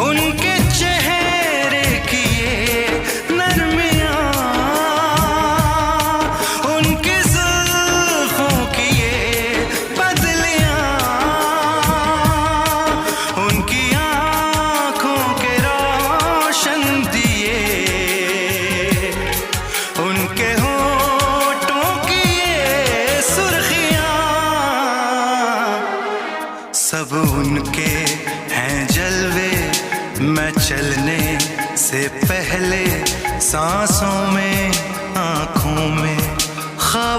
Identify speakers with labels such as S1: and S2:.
S1: उनके चेहरे की ये नरमियाँ, उनकी जुल्फों की ये बदलियाँ, उनकी आँखों के रोशन दिए, उनके होठों की ये सुर्खियाँ, सब उनके हैं जलवे। मैं चलने से पहले सांसों में, आँखों में ख्वाब